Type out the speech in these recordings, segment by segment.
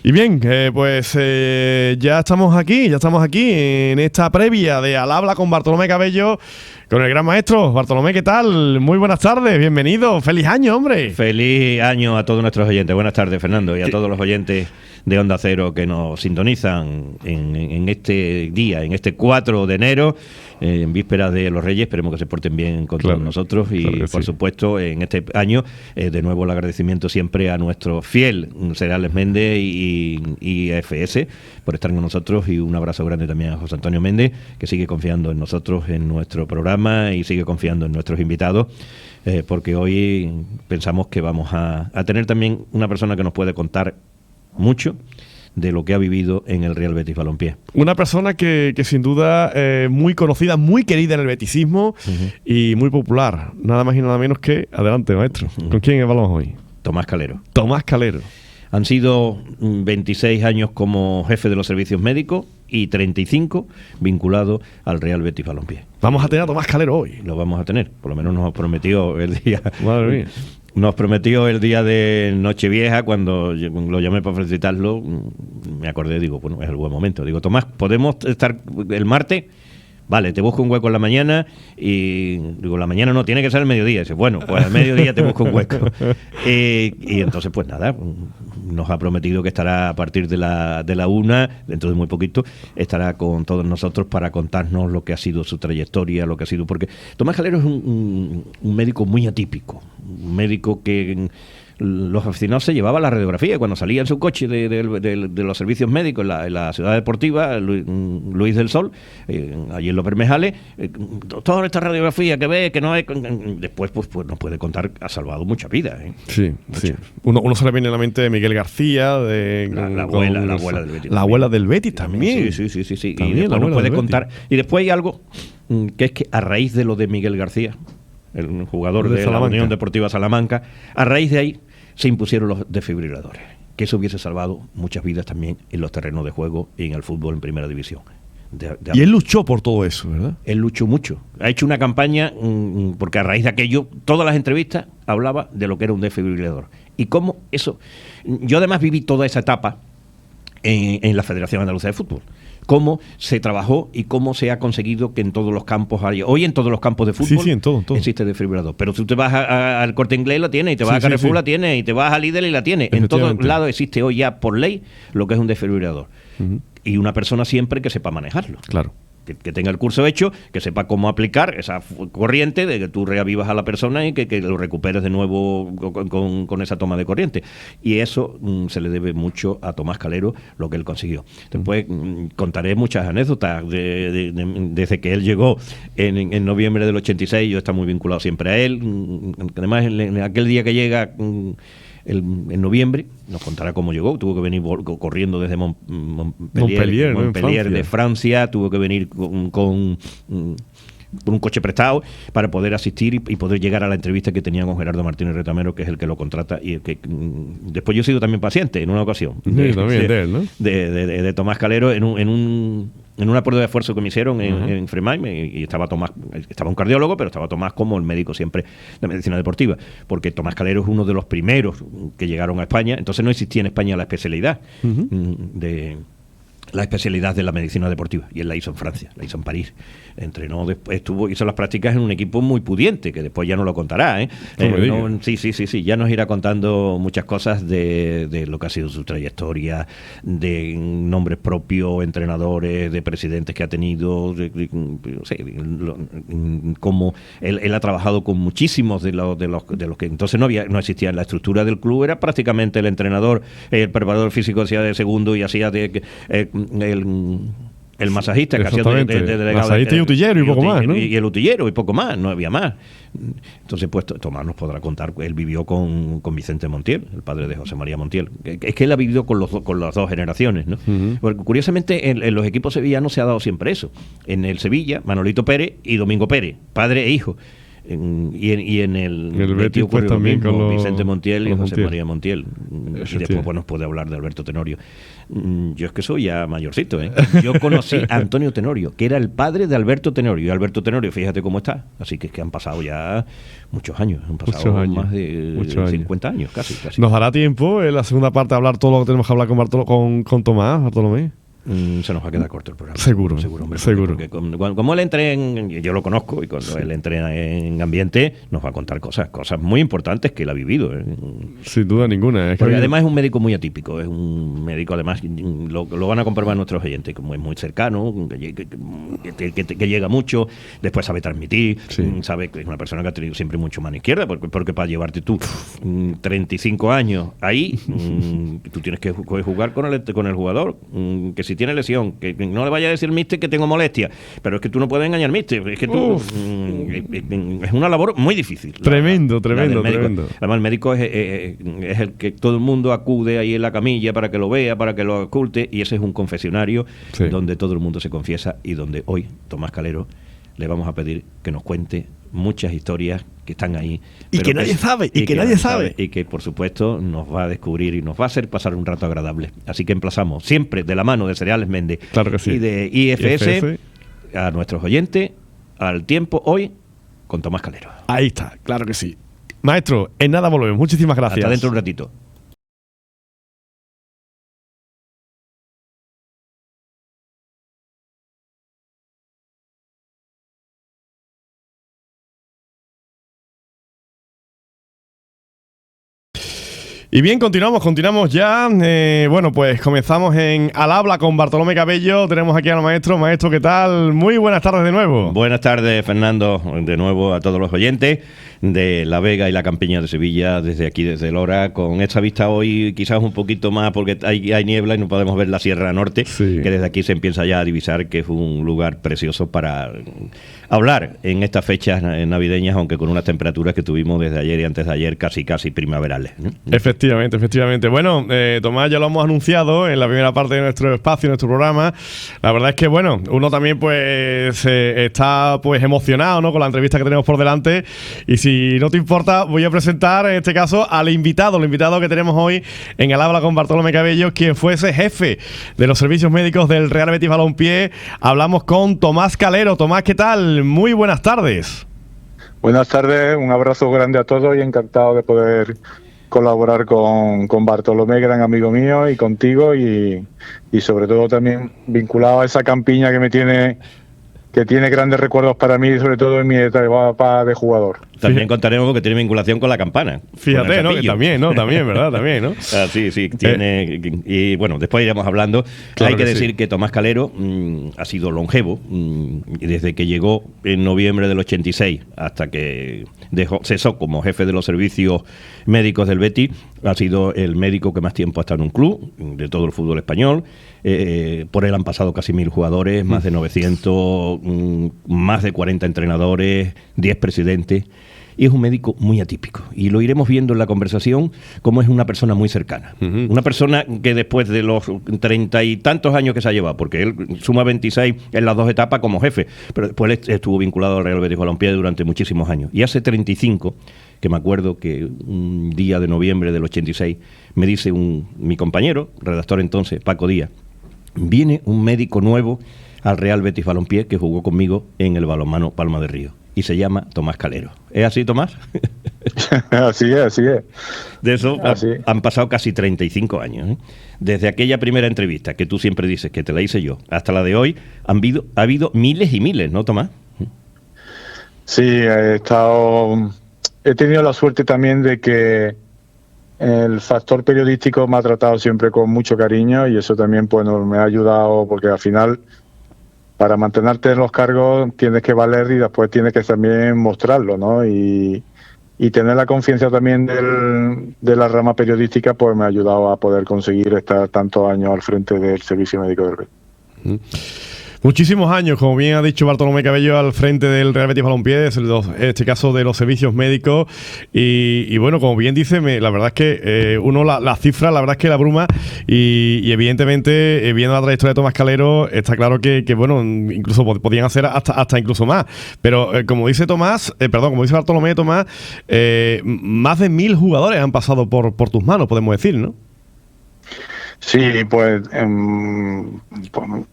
Y bien, ya estamos aquí en esta previa de Al Habla con Bartolomé Cabello, con el gran maestro. Bartolomé, ¿qué tal? Muy buenas tardes, bienvenido, feliz año, hombre. Feliz año a todos nuestros oyentes. Buenas tardes, Fernando, y a todos los oyentes de Onda Cero que nos sintonizan en este día, en este 4 de enero, en vísperas de los Reyes. Esperemos que se porten bien con todos nosotros y, por supuesto, en este año, de nuevo el agradecimiento siempre a nuestro fiel Cereales Méndez y FS por estar con nosotros, y un abrazo grande también a José Antonio Méndez, que sigue confiando en nosotros, en nuestro programa, y sigue confiando en nuestros invitados, porque hoy pensamos que vamos a tener también una persona que nos puede contar mucho de lo que ha vivido en el Real Betis Balompié. Una persona que sin duda muy conocida, muy querida en el beticismo, y muy popular. Nada más y nada menos que, adelante, maestro. ¿Con quién hablamos hoy? Tomás Calero. Tomás Calero. Han sido 26 años como jefe de los servicios médicos y 35 vinculado al Real Betis Balompié. Vamos a tener a Tomás Calero hoy. Lo vamos a tener, por lo menos nos prometió el día. Madre mía. Nos prometió el día de Nochevieja, cuando lo llamé para felicitarlo, me acordé, digo, bueno, es el buen momento. Digo, Tomás, ¿podemos estar el martes? Vale, te busco un hueco en la mañana. Y digo, la mañana no, tiene que ser el mediodía. Dice, bueno, pues al mediodía te busco un hueco. Y entonces, pues nada, nos ha prometido que estará a partir de la 1, dentro de muy poquito, estará con todos nosotros para contarnos lo que ha sido su trayectoria, lo que ha sido... Porque Tomás Calero es un médico muy atípico, un médico que... Los aficionados se llevaban la radiografía cuando salía en su coche de los servicios médicos en la ciudad deportiva Luis del Sol, allí en Los Bermejales, toda esta radiografía que ve, que no hay... Después pues nos puede contar, ha salvado muchas vidas. Sí, muchas. Sí. Uno se le viene a la mente de Miguel García, la abuela del Betis. La abuela del Betis también. Sí. También, y después nos puede contar. Y después hay algo que es que a raíz de lo de Miguel García, el jugador de la Unión Deportiva Salamanca, a raíz de ahí se impusieron los desfibriladores, que eso hubiese salvado muchas vidas también en los terrenos de juego y en el fútbol en primera división. Y él luchó por todo eso, ¿verdad? Él luchó mucho. Ha hecho una campaña, porque a raíz de aquello, todas las entrevistas hablaba de lo que era un desfibrilador. Y cómo eso... Yo además viví toda esa etapa en la Federación Andaluza de Fútbol. Cómo se trabajó y cómo se ha conseguido que en todos los campos haya... Hoy en todos los campos de fútbol en todo. Existe desfibrilador. Pero si tú te vas al Corte Inglés, la tiene, y te vas a Carrefour, la tiene, y te vas a Lidl y la tiene. En todos lados existe hoy ya por ley lo que es un desfibrilador. Y una persona siempre que sepa manejarlo. Claro. Que tenga el curso hecho, que sepa cómo aplicar esa corriente, de que tú reavivas a la persona y que lo recuperes de nuevo con esa toma de corriente. Y eso se le debe mucho a Tomás Calero, lo que él consiguió. Después contaré muchas anécdotas desde que él llegó en noviembre del 86. Yo he estado muy vinculado siempre a él. Además, en aquel día que llega... en noviembre nos contará cómo llegó. Tuvo que venir corriendo desde Montpellier de Francia. Tuvo que venir con un coche prestado para poder asistir y poder llegar a la entrevista que tenía con Gerardo Martínez Retamero, que es el que lo contrata, y el que después yo he sido también paciente en una ocasión de Tomás Calero en una prueba de esfuerzo que me hicieron en Fremay, y estaba Tomás, estaba un cardiólogo, pero estaba Tomás como el médico siempre de medicina deportiva, porque Tomás Calero es uno de los primeros que llegaron a España. Entonces no existía en España la especialidad de la medicina deportiva, y él la hizo en Francia, la hizo en París. Entrenó, después hizo las prácticas en un equipo muy pudiente, que después ya no lo contará, sí, ya nos irá contando muchas cosas de lo que ha sido su trayectoria, de nombres propios, entrenadores, de presidentes que ha tenido, cómo él ha trabajado con muchísimos de los que entonces no existía. La estructura del club era prácticamente el entrenador, el preparador físico hacía de segundo y hacía el masajista, que hacía de delegado. Masajista y utillero y poco más, ¿no? Y el utillero y poco más, no había más. Entonces, pues Tomás nos podrá contar. Él vivió con Vicente Montiel, el padre de José María Montiel. Es que él ha vivido con las dos generaciones, ¿no? Porque curiosamente en los equipos sevillanos se ha dado siempre eso. En el Sevilla, Manolito Pérez y Domingo Pérez, padre e hijo. Y en el Betis pues, ocurrió lo también mismo, con los, Vicente Montiel y con José Montiel. María Montiel. Y después pues, nos puede hablar de Alberto Tenorio. Yo es que soy ya mayorcito, ¿eh? Yo conocí a Antonio Tenorio, que era el padre de Alberto Tenorio. Y Alberto Tenorio, fíjate cómo está. Así que es que han pasado ya muchos años. Han pasado más de 50 años, casi. ¿Nos dará tiempo en la segunda parte a hablar todo lo que tenemos que hablar con Tomás, Bartolomé? Se nos va a quedar corto el programa. Seguro, hombre, seguro. Porque como él entrena, yo lo conozco, y cuando él entrena en ambiente, nos va a contar cosas muy importantes que él ha vivido. Sin duda ninguna. Porque además es un médico muy atípico, es un médico, además, lo van a comprobar nuestros oyentes, como es muy cercano, que llega mucho, después sabe transmitir, sabe que es una persona que ha tenido siempre mucho mano izquierda, porque para llevarte tú 35 años ahí, tú tienes que jugar con el jugador, que si tiene lesión, que no le vaya a decir míster que tengo molestia, pero es que tú no puedes engañar míster, es que tú es una labor muy difícil. Tremendo. Además el médico es el que todo el mundo acude ahí en la camilla para que lo vea, para que lo oculte, y ese es un confesionario donde todo el mundo se confiesa y donde hoy Tomás Calero le vamos a pedir que nos cuente muchas historias que están ahí. Y que nadie sabe, y que nadie sabe. Y que, por supuesto, nos va a descubrir y nos va a hacer pasar un rato agradable. Así que emplazamos, siempre de la mano de Cereales Méndez claro que sí. y de IFS, a nuestros oyentes, al tiempo hoy, con Tomás Calero. Ahí está, claro que sí. Maestro, en nada volvemos. Muchísimas gracias. Hasta dentro de un ratito. Y bien, continuamos ya. Bueno, pues comenzamos en Al Habla con Bartolomé Cabello. Tenemos aquí al maestro. Maestro, ¿qué tal? Muy buenas tardes de nuevo. Buenas tardes, Fernando, de nuevo a todos los oyentes de La Vega y la Campiña de Sevilla, desde aquí, desde Lora, con esta vista hoy quizás un poquito más porque hay niebla y no podemos ver la Sierra Norte, que desde aquí se empieza ya a divisar que es un lugar precioso para hablar en estas fechas navideñas, aunque con unas temperaturas que tuvimos desde ayer y antes de ayer casi primaverales. Efectivamente. Bueno, Tomás, ya lo hemos anunciado en la primera parte de nuestro espacio, nuestro programa. La verdad es que, bueno, uno también pues está pues emocionado, ¿no?, con la entrevista que tenemos por delante. Y si no te importa, voy a presentar en este caso al invitado que tenemos hoy en Al Habla con Bartolomé Cabello, quien fuese jefe de los servicios médicos del Real Betis Balompié. Hablamos con Tomás Calero. Tomás, ¿qué tal? Muy buenas tardes. Buenas tardes, un abrazo grande a todos y encantado de poder colaborar con Bartolomé, gran amigo mío, y contigo, y sobre todo también vinculado a esa campiña que tiene grandes recuerdos para mí, sobre todo en mi etapa de jugador. También contaremos que tiene vinculación con la Campana. Fíjate, ¿no? Que también, ¿verdad? También, ¿no? Sí, tiene. Y bueno, después iremos hablando. Claro, hay que decir que Tomás Calero ha sido longevo desde que llegó en noviembre del 86 hasta que cesó como jefe de los servicios médicos del Betis. Ha sido el médico que más tiempo ha estado en un club de todo el fútbol español. Por él han pasado casi 1000 jugadores, más de 900, más de 40 entrenadores, 10 presidentes. Y es un médico muy atípico. Y lo iremos viendo en la conversación como es una persona muy cercana. Una persona que después de los 30 y tantos años que se ha llevado, porque él suma 26 en las dos etapas como jefe, pero después estuvo vinculado al Real Betis Balompié durante muchísimos años. Y hace 35, que me acuerdo que un día de noviembre del 86, me dice mi compañero, redactor entonces, Paco Díaz, viene un médico nuevo al Real Betis Balompié que jugó conmigo en el balonmano Palma de Río. Y se llama Tomás Calero. ¿Es así, Tomás? Así es. De eso han pasado casi 35 años. Desde aquella primera entrevista que tú siempre dices que te la hice yo, hasta la de hoy, ha habido miles y miles, ¿no, Tomás? Sí, he tenido la suerte también de que el factor periodístico me ha tratado siempre con mucho cariño, y eso también pues me ha ayudado, porque al final, para mantenerte en los cargos tienes que valer y después tienes que también mostrarlo, ¿no? Y tener la confianza también de la rama periodística pues me ha ayudado a poder conseguir estar tantos años al frente del servicio médico del Betis. Muchísimos años, como bien ha dicho Bartolomé Cabello, al frente del Real Betis Balompié, en este caso de los servicios médicos. Y bueno, como bien dice, la verdad es que uno la cifra, la verdad es que la abruma. Y evidentemente, viendo la trayectoria de Tomás Calero, está claro que bueno, incluso podían hacer hasta incluso más. Pero como dice como dice Bartolomé, Tomás, más de 1000 jugadores han pasado por tus manos, podemos decir, ¿no? Sí, pues,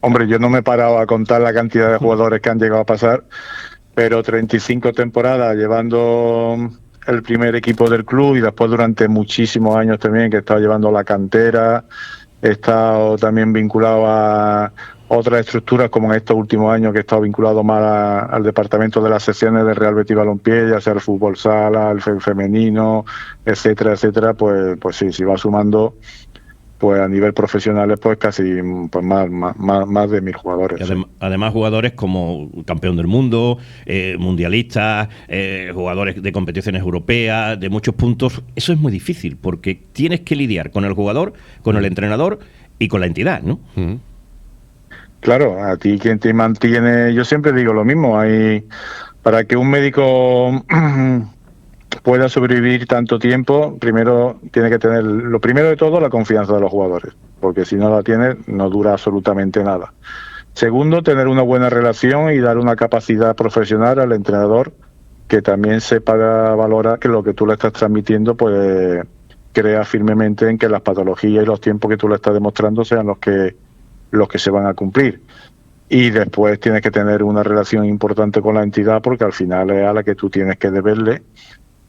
hombre, yo no me he parado a contar la cantidad de jugadores que han llegado a pasar, pero 35 temporadas llevando el primer equipo del club y después durante muchísimos años también que he estado llevando la cantera, he estado también vinculado a otras estructuras como en estos últimos años que he estado vinculado más al departamento de las secciones del Real Betis Balompié, ya sea el fútbol sala, el femenino, etcétera, pues sí, si va sumando, pues a nivel profesional pues casi pues más de 1000 jugadores. Además jugadores como campeón del mundo, mundialistas, jugadores de competiciones europeas, de muchos puntos. Eso es muy difícil porque tienes que lidiar con el jugador, con el entrenador y con la entidad, ¿no? Claro, a ti quien te mantiene, yo siempre digo lo mismo, para que un médico pueda sobrevivir tanto tiempo, primero tiene que tener, lo primero de todo, la confianza de los jugadores, porque si no la tiene, no dura absolutamente nada. Segundo, tener una buena relación y dar una capacidad profesional al entrenador que también sepa valorar que lo que tú le estás transmitiendo, pues crea firmemente en que las patologías y los tiempos que tú le estás demostrando sean los que se van a cumplir. Y después tienes que tener una relación importante con la entidad, porque al final es a la que tú tienes que deberle,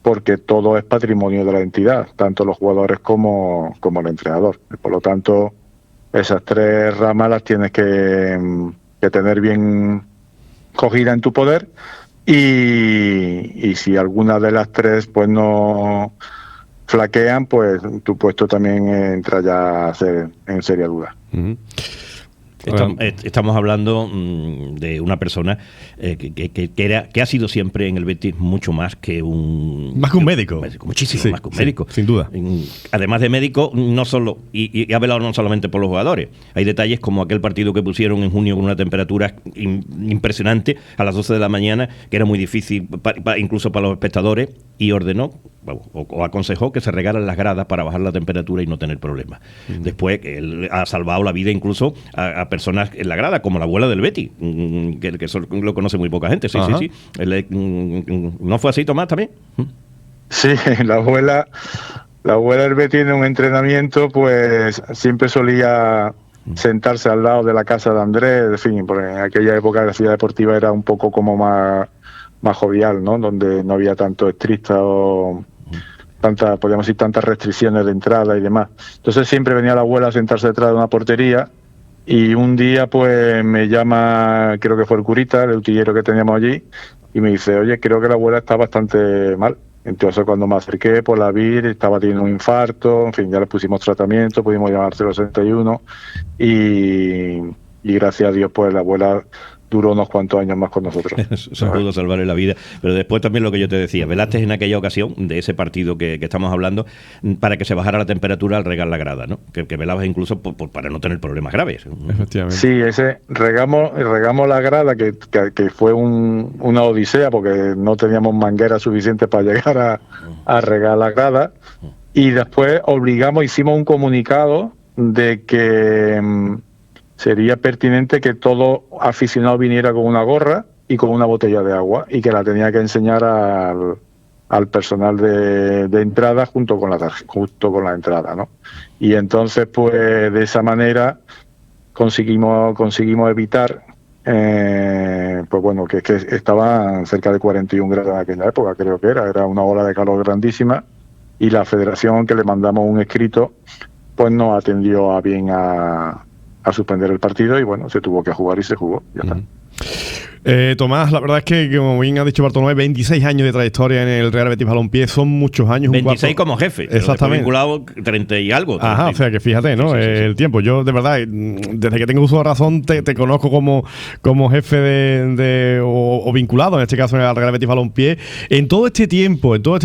porque todo es patrimonio de la entidad, tanto los jugadores como el entrenador. Por lo tanto, esas tres ramas las tienes que tener bien cogidas en tu poder, y si alguna de las tres pues no flaquean, pues tu puesto también entra ya en seria duda. Estamos hablando de una persona que ha sido siempre en el Betis mucho más que un... Más que un médico. Muchísimo sí, más que un médico. Sin duda. Además de médico, no solo... Y ha velado no solamente por los jugadores. Hay detalles como aquel partido que pusieron en junio con una temperatura impresionante a las 12 de la mañana, que era muy difícil incluso para los espectadores, y ordenó o aconsejó que se regaran las gradas para bajar la temperatura y no tener problemas. Después, él ha salvado la vida incluso a personas en la grada, como la abuela del Betis, que eso lo conoce muy poca gente. Sí. ¿No fue así, Tomás, también? Sí, la abuela del Betis en un entrenamiento, pues siempre solía sentarse al lado de la casa de Andrés, en fin, porque en aquella época la ciudad deportiva era un poco como más jovial, ¿no? Donde no había tanto estricta o podríamos decir, tantas restricciones de entrada y demás. Entonces siempre venía la abuela a sentarse detrás de una portería, y un día pues me llama, creo que fue el curita, el utillero que teníamos allí, y me dice, oye, creo que la abuela está bastante mal. Entonces cuando me acerqué, pues la vi, estaba teniendo un infarto, en fin, ya le pusimos tratamiento, pudimos llamárselo 61, y gracias a Dios pues la abuela duró unos cuantos años más con nosotros. Se pudo salvarle la vida. Pero después también lo que yo te decía, velaste en aquella ocasión de ese partido que estamos hablando para que se bajara la temperatura al regar la grada, ¿no? Que velabas incluso para no tener problemas graves. Efectivamente. Sí, regamos la grada, que fue una odisea, porque no teníamos mangueras suficientes para llegar a regar la grada, y después hicimos un comunicado de que sería pertinente que todo aficionado viniera con una gorra y con una botella de agua, y que la tenía que enseñar al personal de entrada junto con la entrada, ¿no? Y entonces, pues de esa manera conseguimos evitar pues bueno, que estaban cerca de 41 grados en aquella época, creo que era una ola de calor grandísima, y la federación, que le mandamos un escrito, pues no atendió a bien a suspender el partido, y bueno, se tuvo que jugar y se jugó, ya está. Tomás, la verdad es que, como bien ha dicho Bartolomé, 26 años de trayectoria en el Real Betis Balompié son muchos años. 26 como jefe. Exactamente. Vinculado 30 y algo. 30. Ajá, o sea que fíjate, ¿no? Sí. El tiempo. Yo, de verdad, desde que tengo uso de razón, te conozco como jefe o vinculado, en este caso, en el Real Betis Balompié. En todo este tiempo, tú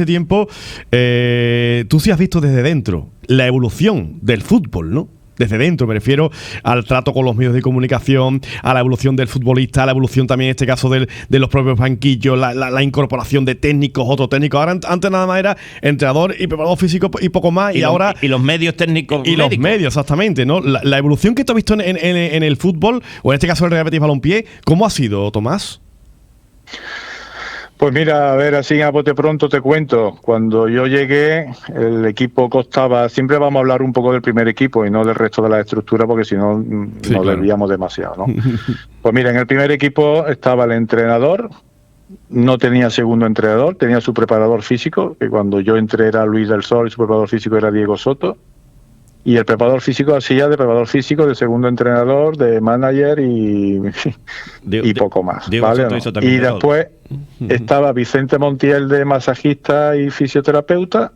sí has visto desde dentro la evolución del fútbol, ¿no? desde dentro, me refiero al trato con los medios de comunicación, a la evolución del futbolista, a la evolución también en este caso de los propios banquillos, la incorporación de técnicos, otros técnicos. Ahora antes nada más era entrenador y preparador físico y poco más, y ahora... Y los medios técnicos y médicos. Los medios, exactamente, ¿no? La evolución que tú has visto en el fútbol, o en este caso el Real Betis Balompié, ¿cómo ha sido, Tomás? Pues mira, a ver, así a bote pronto te cuento. Cuando yo llegué, el equipo costaba... Siempre vamos a hablar un poco del primer equipo y no del resto de la estructura, porque si no nos desviamos demasiado, ¿no? Pues mira, en el primer equipo estaba el entrenador, no tenía segundo entrenador, tenía su preparador físico, que cuando yo entré era Luis del Sol y su preparador físico era Diego Soto. Y el preparador físico hacía de preparador físico, de segundo entrenador, de manager y poco más. ¿Vale? Y después estaba Vicente Montiel de masajista y fisioterapeuta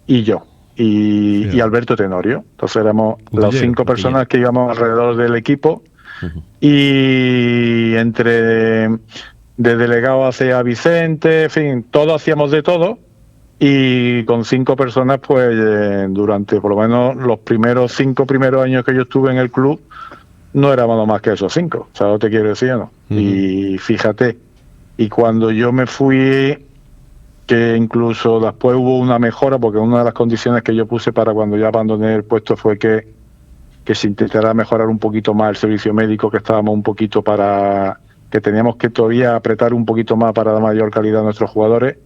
y yo. Y Alberto Tenorio. Entonces éramos las 5 personas que íbamos alrededor del equipo. Y de delegado hacia Vicente, en fin, todos hacíamos de todo. Y con 5 personas, pues durante por lo menos los 5 primeros años que yo estuve en el club, no éramos más que esos 5. ¿Sabes lo que te quiero decir, no? Y fíjate, y cuando yo me fui, que incluso después hubo una mejora, porque una de las condiciones que yo puse para cuando ya abandoné el puesto fue que se intentara mejorar un poquito más el servicio médico, que estábamos un poquito que teníamos que todavía apretar un poquito más para dar mayor calidad a nuestros jugadores.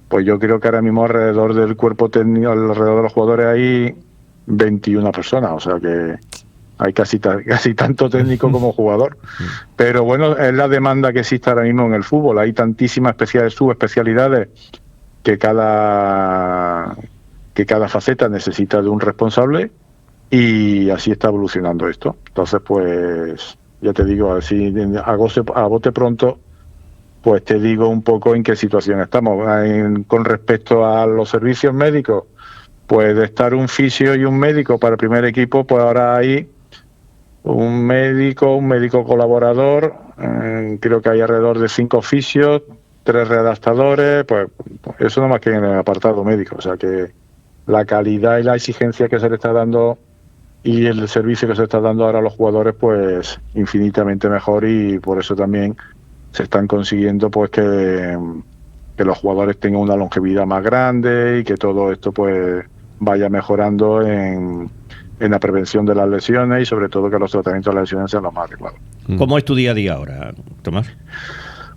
Pues yo creo que ahora mismo alrededor del cuerpo técnico, alrededor de los jugadores hay 21 personas, o sea que hay casi tanto técnico como jugador. Pero bueno, es la demanda que existe ahora mismo en el fútbol. Hay tantísimas subespecialidades que cada faceta necesita de un responsable, y así está evolucionando esto. Entonces, pues ya te digo, así a bote pronto, pues te digo un poco en qué situación estamos. Con respecto a los servicios médicos, pues de estar un fisio y un médico para el primer equipo, pues ahora hay un médico colaborador, creo que hay alrededor de 5 fisios, 3 redactadores, pues eso no más que en el apartado médico. O sea que la calidad y la exigencia que se le está dando y el servicio que se está dando ahora a los jugadores, pues infinitamente mejor, y por eso también se están consiguiendo pues que los jugadores tengan una longevidad más grande y que todo esto pues vaya mejorando en la prevención de las lesiones, y sobre todo que los tratamientos de las lesiones sean los más adecuados. ¿Cómo es tu día a día ahora, Tomás?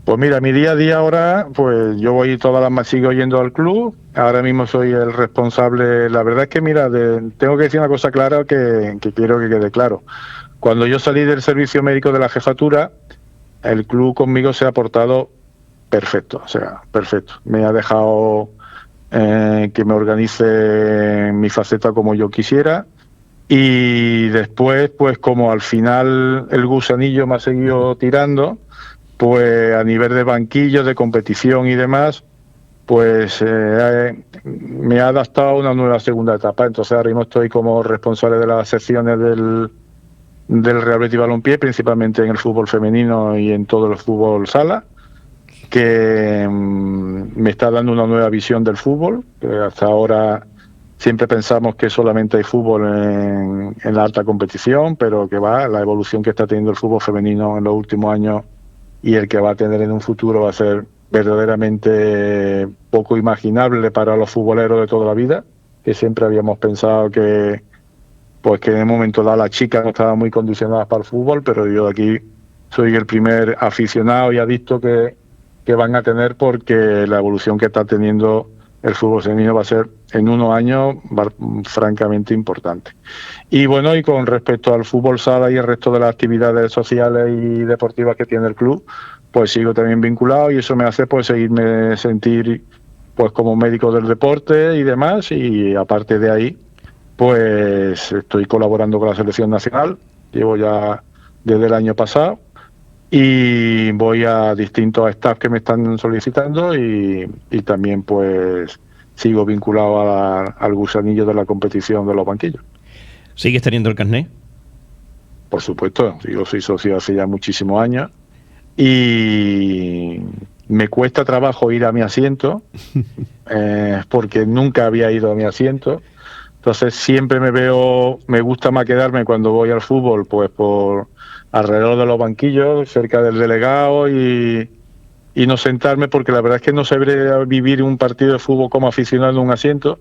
Pues mira, mi día a día ahora, pues yo sigo yendo al club. Ahora mismo soy el responsable. La verdad es que mira, tengo que decir una cosa clara que quiero que quede claro. Cuando yo salí del servicio médico de la jefatura, el club conmigo se ha portado perfecto, o sea, perfecto. Me ha dejado que me organice mi faceta como yo quisiera, y después, pues como al final el gusanillo me ha seguido tirando, pues a nivel de banquillo, de competición y demás, pues me ha adaptado a una nueva segunda etapa. Entonces ahora mismo estoy como responsable de las secciones del Real Betis Balompié, principalmente en el fútbol femenino y en todo el fútbol sala, que me está dando una nueva visión del fútbol, que hasta ahora siempre pensamos que solamente hay fútbol en la alta competición, pero que la evolución que está teniendo el fútbol femenino en los últimos años y el que va a tener en un futuro va a ser verdaderamente poco imaginable para los futboleros de toda la vida, que siempre habíamos pensado que en el momento dado las chicas no estaban muy condicionadas para el fútbol, pero yo aquí soy el primer aficionado y adicto que van a tener, porque la evolución que está teniendo el fútbol femenino va a ser en unos años francamente importante. Y bueno, y con respecto al fútbol sala y el resto de las actividades sociales y deportivas que tiene el club, pues sigo también vinculado, y eso me hace pues seguirme sentir pues como médico del deporte y demás, y aparte de ahí pues estoy colaborando con la selección nacional, llevo ya desde el año pasado, y voy a distintos staff que me están solicitando, y también pues sigo vinculado al gusanillo de la competición de los banquillos. ¿Sigues teniendo el carnet? Por supuesto, yo soy socio hace ya muchísimos años, y me cuesta trabajo ir a mi asiento, porque nunca había ido a mi asiento, Entonces siempre me gusta más quedarme cuando voy al fútbol, pues por alrededor de los banquillos, cerca del delegado y no sentarme, porque la verdad es que no sabré vivir un partido de fútbol como aficionado en un asiento,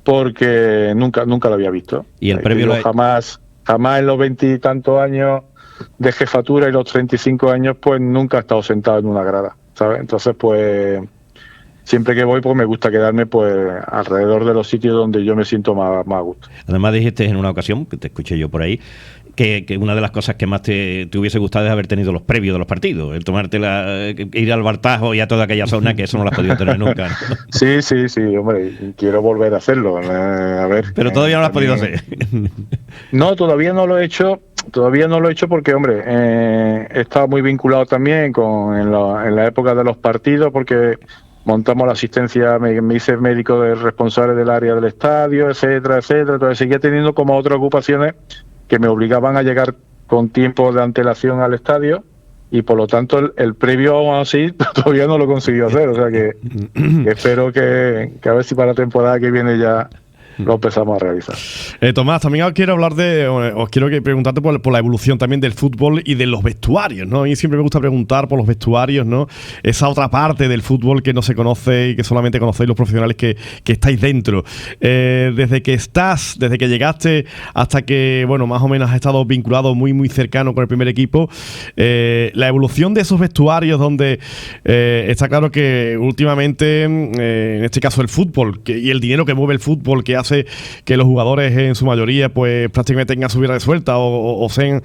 porque nunca lo había visto. Y el previo jamás en los 20 y tantos años de jefatura y los 35 años, pues nunca he estado sentado en una grada, ¿sabes? Entonces, pues siempre que voy, pues me gusta quedarme pues alrededor de los sitios donde yo me siento más a gusto. Además dijiste en una ocasión, que te escuché yo por ahí, que una de las cosas que más te hubiese gustado es haber tenido los previos de los partidos, el ir al Bartajo y a toda aquella zona, que eso no lo has podido tener nunca, ¿no? Sí, hombre, quiero volver a hacerlo. A ver. Pero todavía no lo has podido hacer. No, todavía no lo he hecho porque, hombre, he estado muy vinculado también en la época de los partidos, porque montamos la asistencia, me hice médico responsable del área del estadio, etcétera. Entonces seguía teniendo como otras ocupaciones que me obligaban a llegar con tiempo de antelación al estadio, y por lo tanto el previo aún así todavía no lo he conseguido hacer. O sea que espero que a ver si para la temporada que viene ya lo empezamos a realizar. Tomás, también os quiero preguntarte por la evolución también del fútbol y de los vestuarios, ¿no? Y siempre me gusta preguntar por los vestuarios, ¿no? Esa otra parte del fútbol que no se conoce y que solamente conocéis los profesionales que estáis dentro. Desde que llegaste hasta que, bueno, más o menos has estado vinculado muy, muy cercano con el primer equipo, la evolución de esos vestuarios donde está claro que últimamente, en este caso el fútbol y el dinero que mueve el fútbol, que hace que los jugadores en su mayoría pues prácticamente tengan su vida resuelta o sean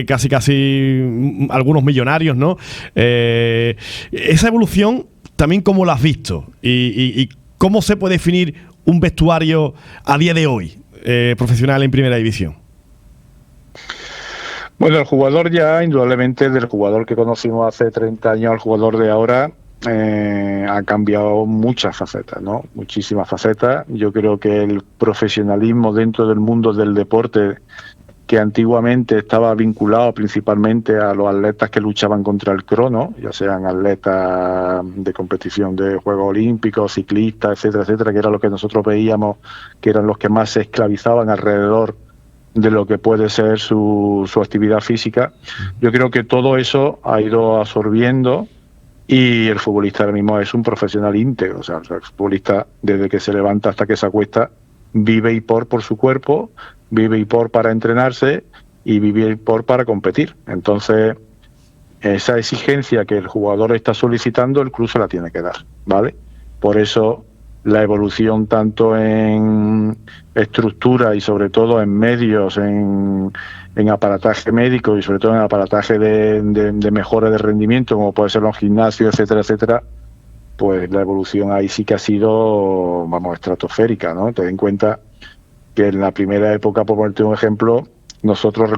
casi algunos millonarios, ¿no? Esa evolución también, ¿cómo la has visto? Y ¿cómo se puede definir un vestuario a día de hoy profesional en primera división? Bueno, el jugador ya, indudablemente, del jugador que conocimos hace 30 años al jugador de ahora, ha cambiado muchas facetas, ¿no? Muchísimas facetas. Yo creo que el profesionalismo dentro del mundo del deporte, que antiguamente estaba vinculado principalmente a los atletas que luchaban contra el crono, ya sean atletas de competición de Juegos Olímpicos, ciclistas, etcétera, que era lo que nosotros veíamos, que eran los que más se esclavizaban alrededor de lo que puede ser su actividad física. Yo creo que todo eso ha ido absorbiendo, y el futbolista ahora mismo es un profesional íntegro. O sea, el futbolista, desde que se levanta hasta que se acuesta, vive y por su cuerpo, vive y para entrenarse, y vive y para competir. Entonces, esa exigencia que el jugador está solicitando, el club se la tiene que dar, ¿vale? Por eso la evolución tanto en estructura y sobre todo en medios, en aparataje médico y sobre todo en aparataje de mejora de rendimiento, como puede ser los gimnasios, etcétera, pues la evolución ahí sí que ha sido, vamos, estratosférica, ¿no? Ten en cuenta que en la primera época, por ponerte un ejemplo, nosotros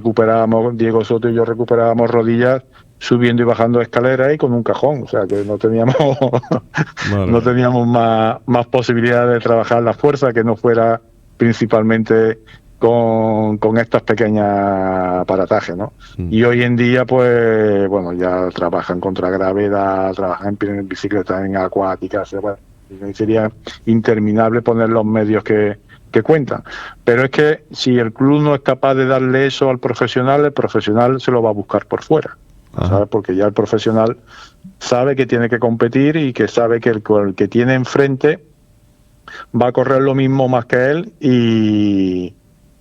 Diego Soto y yo recuperábamos rodillas subiendo y bajando escaleras y con un cajón. O sea que no teníamos más posibilidades de trabajar la fuerza, que no fuera principalmente con estos pequeños aparatajes, ¿no? Y hoy en día, pues, bueno, ya trabajan contra gravedad, trabajan en bicicletas en acuáticas, bueno, sería interminable poner los medios que cuentan. Pero es que si el club no es capaz de darle eso al profesional, el profesional se lo va a buscar por fuera, ¿sabes? Porque ya el profesional sabe que tiene que competir y que sabe que el que tiene enfrente va a correr lo mismo más que él, y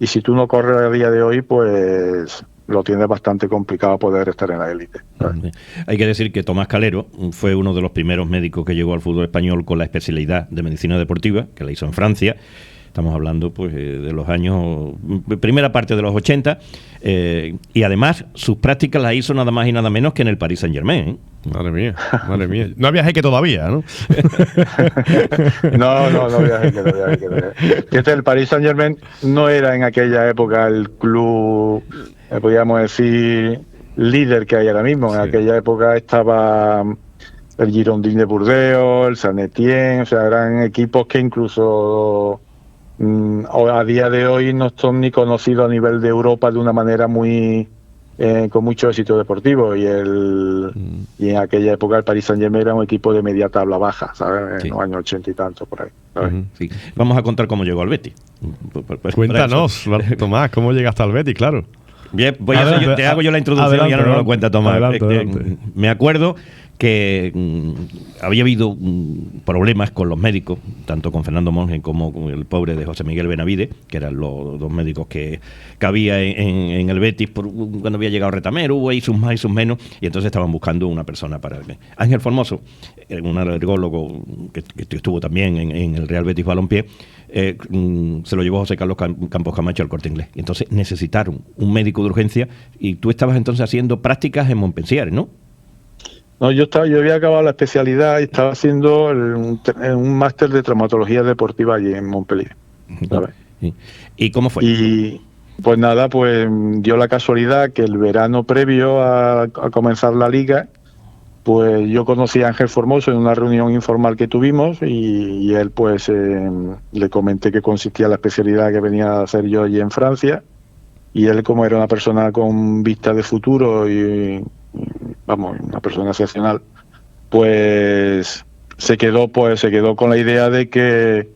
si tú no corres a día de hoy, pues lo tienes bastante complicado poder estar en la élite. Hay que decir que Tomás Calero fue uno de los primeros médicos que llegó al fútbol español con la especialidad de medicina deportiva, que la hizo en Francia. Estamos hablando pues de los años, primera parte de los 80, y además sus prácticas las hizo nada más y nada menos que en el Paris Saint-Germain, ¿eh? Madre mía. No había jeque todavía, ¿no? No había jeque. El Paris Saint-Germain no era en aquella época el club, podríamos decir, líder que hay ahora mismo. En aquella época estaba el Girondins de Burdeos, el Saint-Étienne, o sea, eran equipos que incluso a día de hoy no son ni conocidos a nivel de Europa de una manera muy con mucho éxito deportivo, y en aquella época el Paris Saint-Germain era un equipo de media tabla baja, ¿sabes? Sí. En los años 80 y tanto, por ahí, ¿sabes? Sí. Vamos a contar cómo llegó al Betis. Cuéntanos, Tomás, ¿cómo llegaste al Betis? Claro. Bien, voy a Adelante, hacer te hago yo la introducción y adelante, ahora no lo adelante. cuenta Tomás. Adelante. Me acuerdo que había habido problemas con los médicos, tanto con Fernando Monge como con el pobre de José Miguel Benavide, que eran los dos médicos que había en el Betis cuando había llegado Retamero, hubo ahí sus más y sus menos, y entonces estaban buscando una persona para... Ángel Formoso, un alergólogo que estuvo también en el Real Betis Balompié, se lo llevó José Carlos Campos Camacho al Corte Inglés. Y entonces necesitaron un médico de urgencia, y tú estabas entonces haciendo prácticas en Montpensier, ¿no? No, yo había acabado la especialidad y estaba haciendo un máster de traumatología deportiva allí en Montpellier, ¿sabes? Sí. ¿Y cómo fue? Y pues nada, pues dio la casualidad que el verano previo a comenzar la liga, pues yo conocí a Ángel Formoso en una reunión informal que tuvimos, y él pues le comenté que consistía la especialidad que venía a hacer yo allí en Francia, y él, como era una persona con vista de futuro y vamos, una persona excepcional, pues se quedó con la idea de que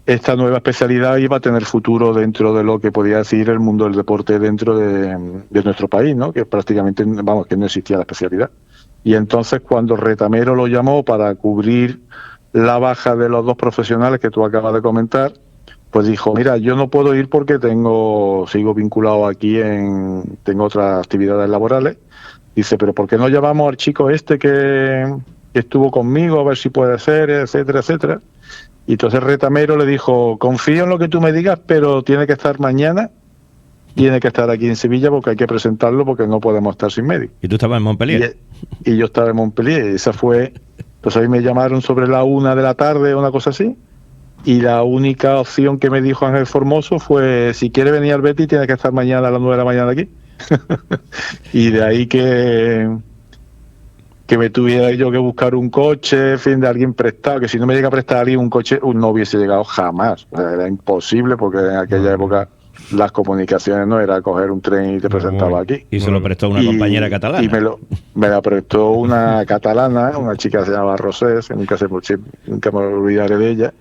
esta nueva especialidad iba a tener futuro dentro de lo que podía decir el mundo del deporte dentro de nuestro país, ¿no? Que prácticamente, vamos, que no existía la especialidad. Y entonces, cuando Retamero lo llamó para cubrir la baja de los dos profesionales que tú acabas de comentar, pues dijo: mira, yo no puedo ir porque sigo vinculado aquí, tengo otras actividades laborales. Dice, pero ¿por qué no llamamos al chico este que estuvo conmigo, a ver si puede ser, etcétera, etcétera? Y entonces Retamero le dijo: confío en lo que tú me digas, pero tiene que estar mañana, tiene que estar aquí en Sevilla, porque hay que presentarlo, porque no podemos estar sin médico. ¿Y tú estabas en Montpellier? Y yo estaba en Montpellier, y esa fue... Pues ahí me llamaron sobre la 1 de la tarde, una cosa así, y la única opción que me dijo Ángel Formoso fue: si quiere venir al Betis, tiene que estar mañana a las 9 de la mañana aquí. Y de ahí que me tuviera yo que buscar un coche, en fin, de alguien prestado, que si no me llega a prestar a alguien un coche, no hubiese llegado jamás. Era imposible, porque en aquella época las comunicaciones no era coger un tren y te presentaba aquí. Y se lo prestó una compañera catalana. Y me la prestó una catalana, una chica que se llamaba Rosés, nunca me olvidaré de ella,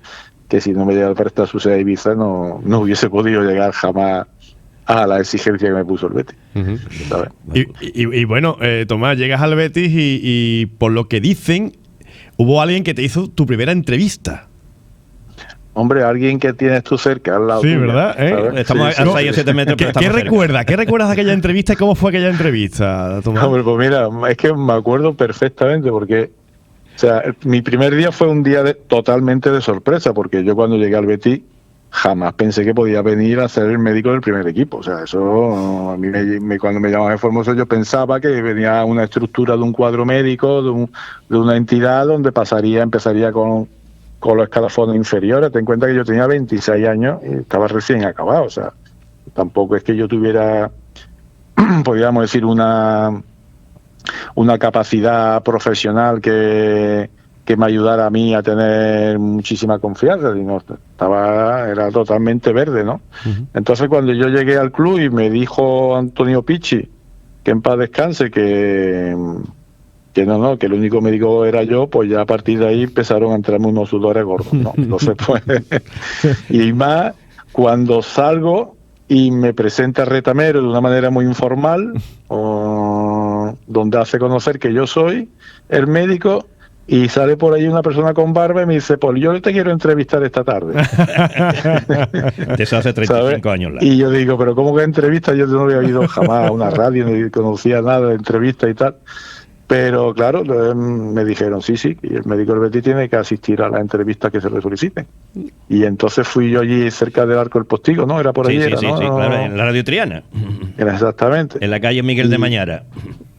que si no me llegaba a prestar su SEA Ibiza no hubiese podido llegar jamás a la exigencia que me puso el Betis. ¿Sabes? Y bueno, Tomás, llegas al Betis y por lo que dicen, hubo alguien que te hizo tu primera entrevista. Hombre, alguien que tienes tú cerca al lado. Sí, tuya, ¿verdad? ¿sabes? Estamos Sí, a sí. 6 o 7 metros, pero ¿Qué estamos cerca. recuerdas de aquella entrevista y cómo fue aquella entrevista, Tomás? Hombre, pues mira, es que me acuerdo perfectamente, porque, o sea, mi primer día fue un día totalmente de sorpresa, porque yo cuando llegué al Betis jamás pensé que podía venir a ser el médico del primer equipo. O sea, eso a mí cuando me llamaban en Formoso, yo pensaba que venía una estructura de un cuadro médico, de una entidad donde empezaría con los escalafones inferiores. Ten en cuenta que yo tenía 26 años y estaba recién acabado. O sea, tampoco es que yo tuviera, podríamos decir, una capacidad profesional que me ayudara a mí a tener muchísima confianza, sino era totalmente verde, ¿no? Entonces, cuando yo llegué al club y me dijo Antonio Pichi, que en paz descanse, que el único médico era yo, pues ya a partir de ahí empezaron a entrarme unos sudores gordos, ¿no? Entonces, pues, y más cuando salgo y me presenta Retamero de una manera muy informal, donde hace conocer que yo soy el médico, y sale por ahí una persona con barba y me dice: pues yo te quiero entrevistar esta tarde. De eso hace 35 años. Y yo digo: pero ¿cómo que entrevista? Yo no había ido jamás a una radio, ni conocía nada de entrevista y tal. Pero claro, me dijeron: sí, y el médico del Betis tiene que asistir a las entrevistas que se le soliciten. Y entonces fui yo allí cerca del Arco del Postigo, ¿no? Era por allí, Sí, claro, en la Radio Triana. Era exactamente. En la calle Miguel de Mañara.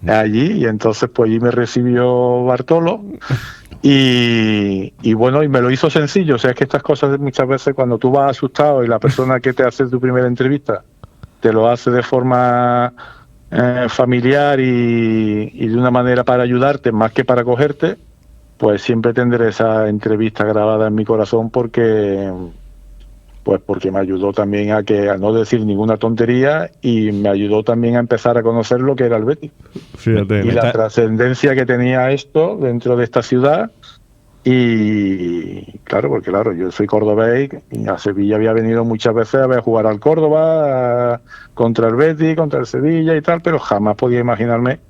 Allí, y entonces pues allí me recibió Bartolo y bueno, y me lo hizo sencillo. O sea, es que estas cosas muchas veces, cuando tú vas asustado y la persona que te hace tu primera entrevista te lo hace de forma familiar y de una manera para ayudarte más que para cogerte, pues siempre tendré esa entrevista grabada en mi corazón, porque pues porque me ayudó también a no decir ninguna tontería y me ayudó también a empezar a conocer lo que era el Betis. Fíjate. Y la trascendencia que tenía esto dentro de esta ciudad. Y claro, yo soy cordobés y a Sevilla había venido muchas veces a ver jugar al Córdoba, contra el Betis, contra el Sevilla y tal, pero jamás podía imaginarme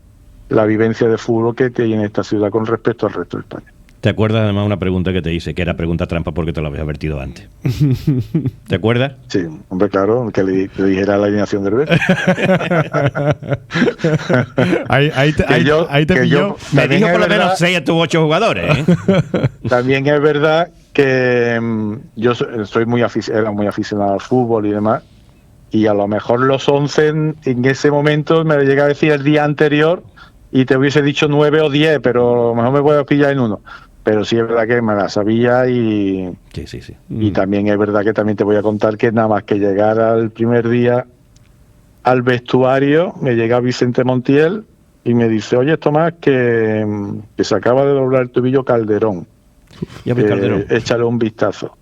la vivencia de fútbol que tiene esta ciudad con respecto al resto de España. ¿Te acuerdas además una pregunta que te hice, que era pregunta trampa porque te lo habías advertido antes? ¿Te acuerdas? Sí, hombre, claro, que le dijera la alineación del Betis. ahí te pilló. Me dijo por lo menos 6 a 8 jugadores. También es verdad que yo era muy aficionado al fútbol y demás, y a lo mejor los 11 en ese momento me llega a decir el día anterior y te hubiese dicho 9 o 10, pero a lo mejor me puedo pillar en uno. Pero sí es verdad que me la sabía y sí. Y también es verdad que también te voy a contar que nada más que llegar al primer día al vestuario, me llega Vicente Montiel y me dice: oye, Tomás, que se acaba de doblar el tobillo Calderón. Calderón. Échale un vistazo.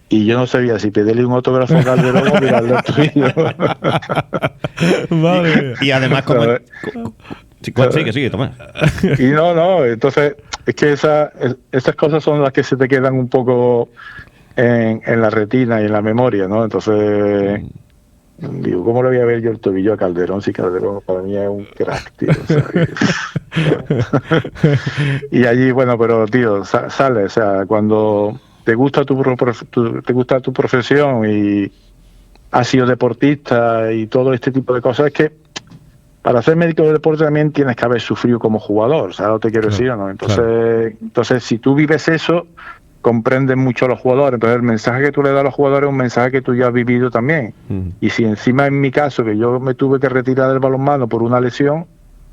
Y yo no sabía si pedirle un autógrafo a Calderón o mirarle el tobillo. Madre. Y además, sigue, Tomás. Y no, entonces es que esas cosas son las que se te quedan un poco en la retina y en la memoria, ¿no? Entonces digo, ¿cómo le voy a ver yo el tobillo a Calderón si Calderón para mí es un crack, tío? O sea, y allí, bueno, pero tío, sale, o sea, cuando te gusta tu profesión y has sido deportista y todo este tipo de cosas, es que para ser médico de deporte también tienes que haber sufrido como jugador, ¿sabes lo que te quiero decir o no? Entonces, si tú vives eso, comprendes mucho a los jugadores. Entonces, el mensaje que tú le das a los jugadores es un mensaje que tú ya has vivido también. Y si encima en mi caso, que yo me tuve que retirar del balonmano por una lesión,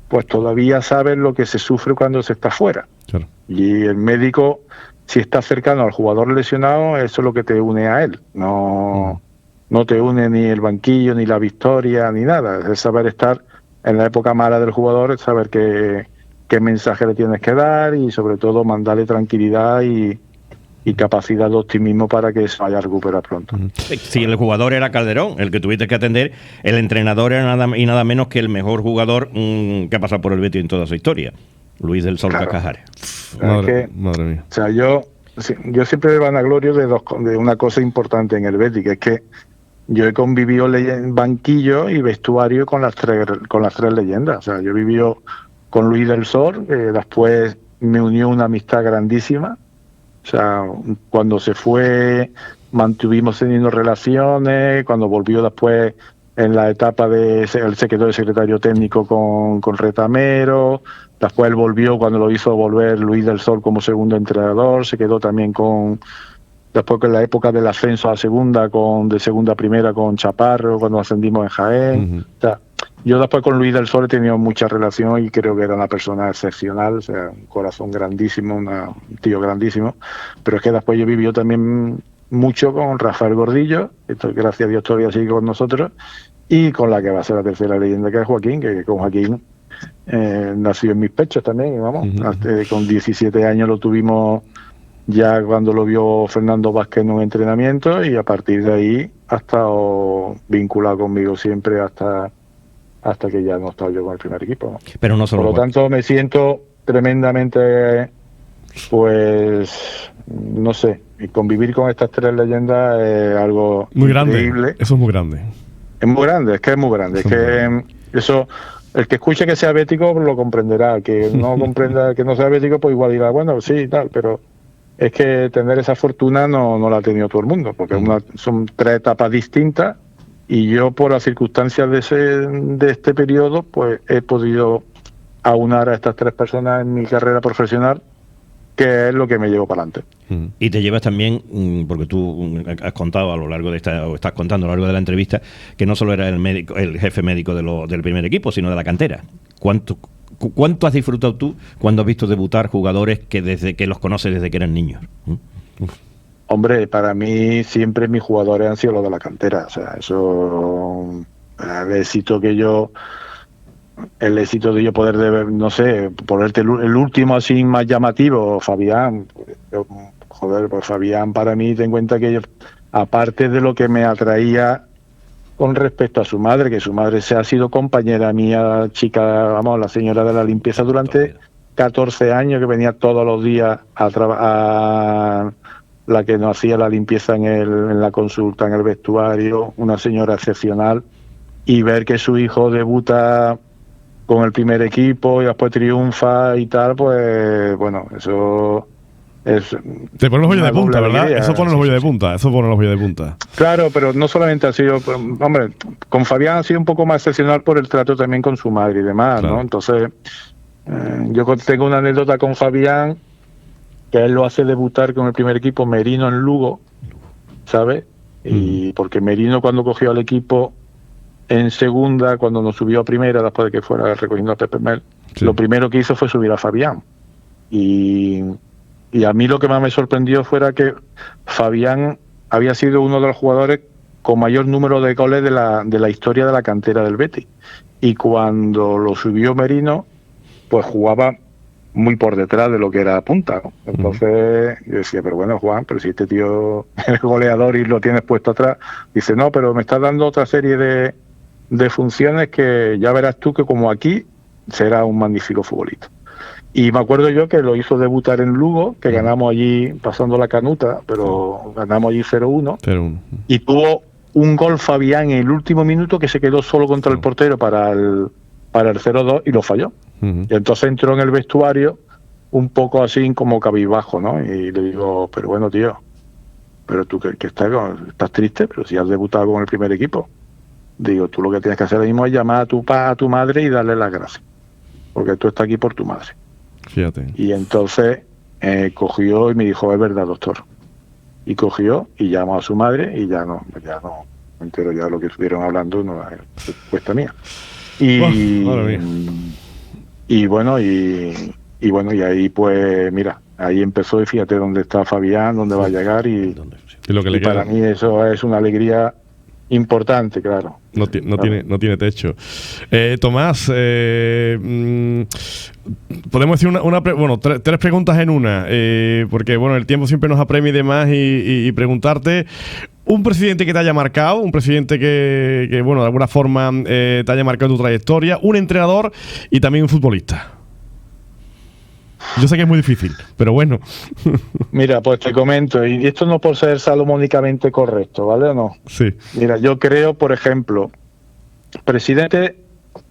pues todavía sabes lo que se sufre cuando se está fuera. Claro. Y el médico, si está cercano al jugador lesionado, eso es lo que te une a él. No te une ni el banquillo, ni la victoria, ni nada. Es saber estar en la época mala del jugador, es saber qué mensaje le tienes que dar y sobre todo mandarle tranquilidad y capacidad de optimismo para que se vaya a recuperar pronto. Si el jugador era Calderón, el que tuviste que atender, el entrenador era nada menos que el mejor jugador que ha pasado por el Betis en toda su historia, Luis del Sol Cacajares. Madre mía. O sea, yo siempre me vanaglorio de una cosa importante en el Betis, que es que yo he convivido en banquillo y vestuario con las tres leyendas. O sea, yo he vivido con Luis del Sol, que después me unió una amistad grandísima. O sea, cuando se fue mantuvimos teniendo relaciones, cuando volvió después en la etapa él se quedó de secretario técnico con Retamero, después él volvió cuando lo hizo volver Luis del Sol como segundo entrenador, se quedó también después en la época del ascenso a segunda, de segunda a primera con Chaparro, cuando ascendimos en Jaén. O sea, yo después con Luis del Sol he tenido mucha relación y creo que era una persona excepcional, o sea, un corazón grandísimo, un tío grandísimo, pero es que después yo viví también mucho con Rafael Gordillo, esto gracias a Dios todavía sigue con nosotros, y con la que va a ser la tercera leyenda, que es Joaquín, que con Joaquín nació en mis pechos también, vamos, con 17 años lo tuvimos ya cuando lo vio Fernando Vázquez en un entrenamiento y a partir de ahí ha estado vinculado conmigo siempre hasta que ya no he estado yo con el primer equipo, ¿no? Pero no solo por lo tanto me siento tremendamente, pues no sé, y convivir con estas tres leyendas es algo muy increíble. Grande. Eso es muy grande. Es muy grande, es muy grande. Es que eso, el que escuche que sea bético lo comprenderá, que no comprenda que no sea bético pues igual dirá, bueno, sí y tal, pero es que tener esa fortuna no la ha tenido todo el mundo, porque son tres etapas distintas y yo por las circunstancias de este periodo pues he podido aunar a estas tres personas en mi carrera profesional, que es lo que me llevo para adelante. Y te llevas también, porque tú has contado a lo largo de estás contando a lo largo de la entrevista, que no solo era el jefe médico del primer equipo, sino de la cantera. ¿Cuánto has disfrutado tú cuando has visto debutar jugadores que los conoces desde que eran niños? Hombre, para mí siempre mis jugadores han sido los de la cantera. O sea, eso, el éxito de yo poder no sé, ponerte el último así más llamativo, Fabián. Pues Fabián para mí, ten en cuenta que aparte de lo que me atraía con respecto a su madre, que su madre se ha sido compañera mía, chica, vamos, la señora de la limpieza durante 14 años, que venía todos los días a la que nos hacía la limpieza en la consulta, en el vestuario, una señora excepcional, y ver que su hijo debuta con el primer equipo y después triunfa y tal, pues bueno, eso es... Te pone los vellos de punta, ¿verdad? Alegría. Eso pone los vellos de punta, eso pone los vellos de punta. Claro, pero no solamente ha sido, hombre, con Fabián ha sido un poco más excepcional por el trato también con su madre y demás, Claro. ¿no? Entonces, yo tengo una anécdota con Fabián, que él lo hace debutar con el primer equipo Merino en Lugo, ¿sabes? Y porque Merino, cuando cogió al equipo en segunda, cuando nos subió a primera, después de que fuera recogiendo a Pepe Mel, Sí. lo primero que hizo fue subir a Fabián. Y a mí lo que más me sorprendió fuera que Fabián había sido uno de los jugadores con mayor número de goles de la historia de la cantera del Betis. Y cuando lo subió Merino, pues jugaba muy por detrás de lo que era punta, ¿no? Entonces yo decía, pero bueno, Juan, pero si este tío es goleador y lo tienes puesto atrás, dice, no, pero me estás dando otra serie de funciones que ya verás tú que como aquí será un magnífico futbolista. Y me acuerdo yo que lo hizo debutar en Lugo, que ganamos allí pasando la canuta, pero ganamos allí 0-1, 0-1. y tuvo un gol Fabián en el último minuto que se quedó solo contra el portero para el 0-2 y lo falló. Ujú. Y entonces entró en el vestuario un poco así como cabizbajo, ¿no? Y le digo, pero bueno, tío, pero tú que estás triste, pero si has debutado con el primer equipo. Digo, tú lo que tienes que hacer ahora mismo es llamar a tu madre y darle las gracias, porque tú estás aquí por tu madre. Fíjate. Y entonces cogió y me dijo, es verdad, doctor. Y cogió y llamó a su madre y ya no me entero ya lo que estuvieron hablando, no es cuesta mía. Y, Madre mía. y bueno, y ahí pues mira, ahí empezó y fíjate dónde está Fabián, dónde va a llegar y lo que le para queda. mí eso es una alegría importante, claro. No tiene techo. Tomás, podemos decir tres preguntas en una, porque bueno, el tiempo siempre nos apremia y demás, y preguntarte, un presidente que te haya marcado, un presidente que bueno, de alguna forma te haya marcado en tu trayectoria, un entrenador y también un futbolista. Yo sé que es muy difícil, pero bueno. Mira, pues te comento, y esto no por ser salomónicamente correcto, ¿vale o no? Sí. Mira, yo creo, por ejemplo, presidente,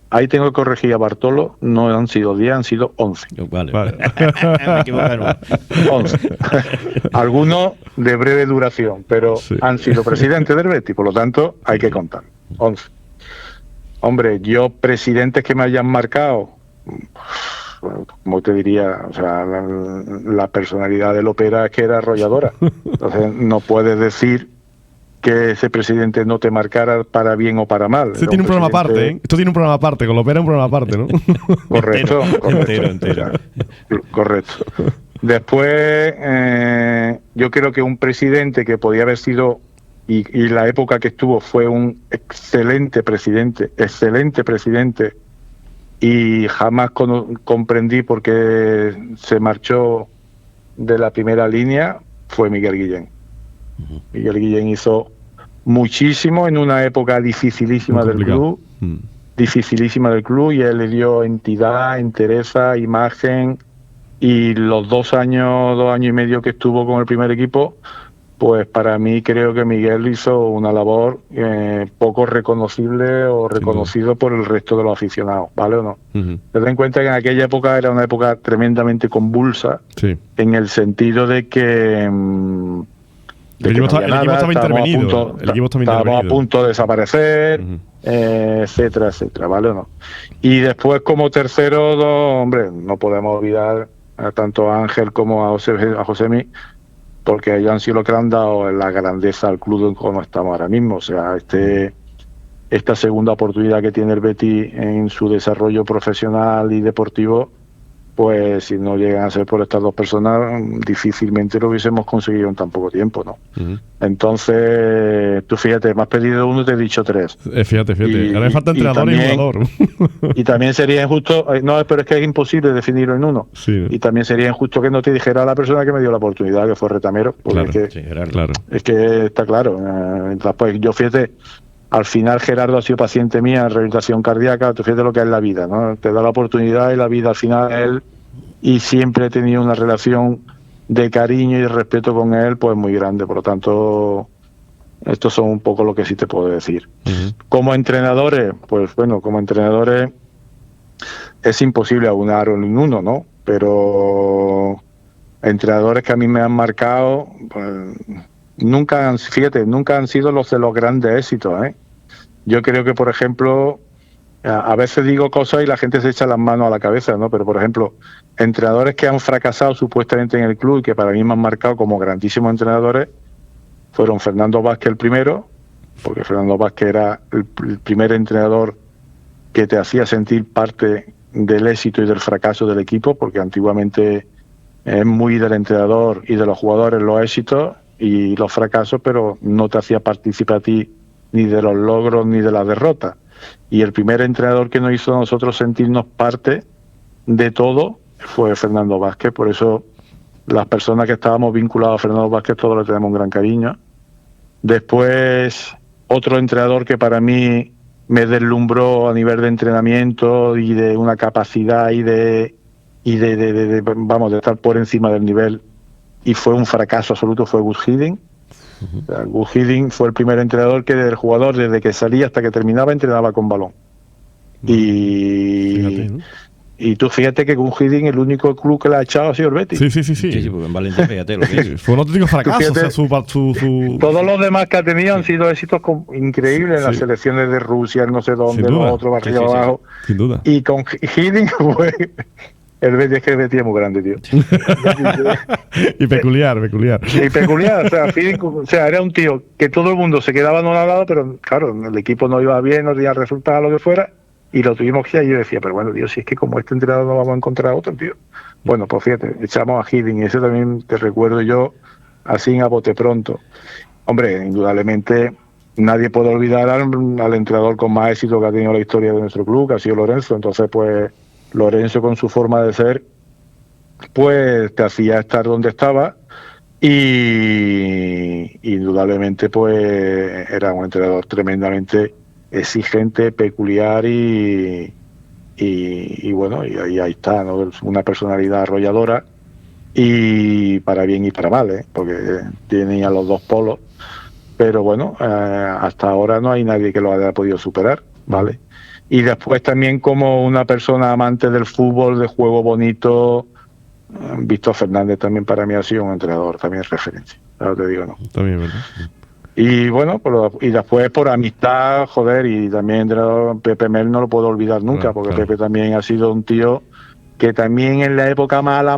ahí tengo que corregir a Bartolo, no han sido 10, han sido 11. Vale. Me equivocaron. 11. Algunos de breve duración, pero Sí. han sido presidentes del Betis, por lo tanto hay que contar. 11. Hombre, yo presidentes que me hayan marcado, bueno, como te diría, o sea, la personalidad del Opera es que era arrolladora. Entonces no puedes decir que ese presidente no te marcara para bien o para mal. Este tiene un programa aparte, ¿eh? Esto tiene un programa aparte, con lo Opera un programa aparte, ¿no? Correcto, Entero. Correcto. Después, yo creo que un presidente que podía haber sido, y la época que estuvo fue un excelente presidente, y jamás comprendí por qué se marchó de la primera línea, fue Miguel Guillén. Miguel Guillén hizo muchísimo en una época dificilísima del club, y él le dio entidad, entereza, imagen, y los 2 años y medio que estuvo con el primer equipo, pues para mí creo que Miguel hizo una labor poco reconocible o reconocido por el resto de los aficionados, ¿vale o no? Ten en cuenta que en aquella época era una época tremendamente convulsa, Sí. en el sentido de que El equipo estaba intervenido. Estábamos a punto de desaparecer, etcétera, etcétera, ¿vale o no? Y después como tercero, hombre, no podemos olvidar tanto a Ángel como a Josemi, porque ellos han sido los que le han dado la grandeza al club como estamos ahora mismo. O sea, esta segunda oportunidad que tiene el Betis en su desarrollo profesional y deportivo, pues si no llegan a ser por estas dos personas, difícilmente lo hubiésemos conseguido en tan poco tiempo, ¿no? Entonces, tú fíjate, me has pedido uno y te he dicho tres. Fíjate. Ahora me falta entrenador y jugador. Y también sería injusto, no, pero es que es imposible definirlo en uno. Sí. Y también sería injusto que no te dijera la persona que me dio la oportunidad, que fue Retamero. Claro, es que está claro. Pues yo, fíjate, al final Gerardo ha sido paciente mía en rehabilitación cardíaca. Tú fíjate lo que es la vida, ¿no? Te da la oportunidad y la vida al final él, y siempre he tenido una relación de cariño y de respeto con él, pues muy grande. Por lo tanto, estos son un poco lo que sí te puedo decir. Como entrenadores, pues bueno, como entrenadores es imposible aunar en uno, ¿no? Pero entrenadores que a mí me han marcado, pues, nunca han sido los de los grandes éxitos, ¿eh? Yo creo que, por ejemplo, a veces digo cosas y la gente se echa las manos a la cabeza, ¿no? Pero, por ejemplo, entrenadores que han fracasado supuestamente en el club y que para mí me han marcado como grandísimos entrenadores fueron Fernando Vázquez el primero, porque Fernando Vázquez era el primer entrenador que te hacía sentir parte del éxito y del fracaso del equipo, porque antiguamente es muy del entrenador y de los jugadores los éxitos y los fracasos, pero no te hacía participar a ti ni de los logros ni de las derrotas. Y el primer entrenador que nos hizo a nosotros sentirnos parte de todo fue Fernando Vázquez. Por eso las personas que estábamos vinculados a Fernando Vázquez todos le tenemos un gran cariño. Después, otro entrenador que para mí me deslumbró a nivel de entrenamiento y de una capacidad y de estar por encima del nivel, y fue un fracaso absoluto, fue Gus Hiddink. Gus Hiddink fue el primer entrenador que el jugador, desde que salía hasta que terminaba, entrenaba con balón. Fíjate, ¿no? Y tú fíjate que Gus Hiddink, el único club que le ha echado ha sido el Betis. Sí, pues en Valencia, fíjate lo que es. Fue un auténtico fracaso. Fíjate, o sea, su... Todos los demás que ha tenido han sido éxitos increíbles en las selecciones de Rusia, no sé dónde, los otros barrios abajo. Sin duda. Y con Hiddink fue... El Betis, es que el Betis es muy grande, tío. Y peculiar. Y peculiar, o sea, era un tío que todo el mundo se quedaba anonadado, pero claro, el equipo no iba bien, no tenía resultados, lo que fuera, y lo tuvimos que ir. Y yo decía, pero bueno, Dios, si es que como este entrenador no vamos a encontrar otro, tío. Bueno, pues fíjate, echamos a Hiddink, y eso también te recuerdo yo, así a bote pronto. Hombre, indudablemente nadie puede olvidar al entrenador con más éxito que ha tenido la historia de nuestro club, que ha sido Lorenzo. Entonces, pues Lorenzo, con su forma de ser, pues te hacía estar donde estaba, y indudablemente pues era un entrenador tremendamente exigente, peculiar y bueno, y ahí está, ¿no? Una personalidad arrolladora, y para bien y para mal, ¿eh? Porque tenía los dos polos, pero bueno, hasta ahora no hay nadie que lo haya podido superar, ¿vale? Y después también, como una persona amante del fútbol, de juego bonito, Víctor Fernández también para mí ha sido un entrenador, también referencia. Ahora te digo, no. También, ¿verdad? Y bueno, y después por amistad, joder, y también entrenador Pepe Mel no lo puedo olvidar nunca, porque Pepe también ha sido un tío que también en la época mala,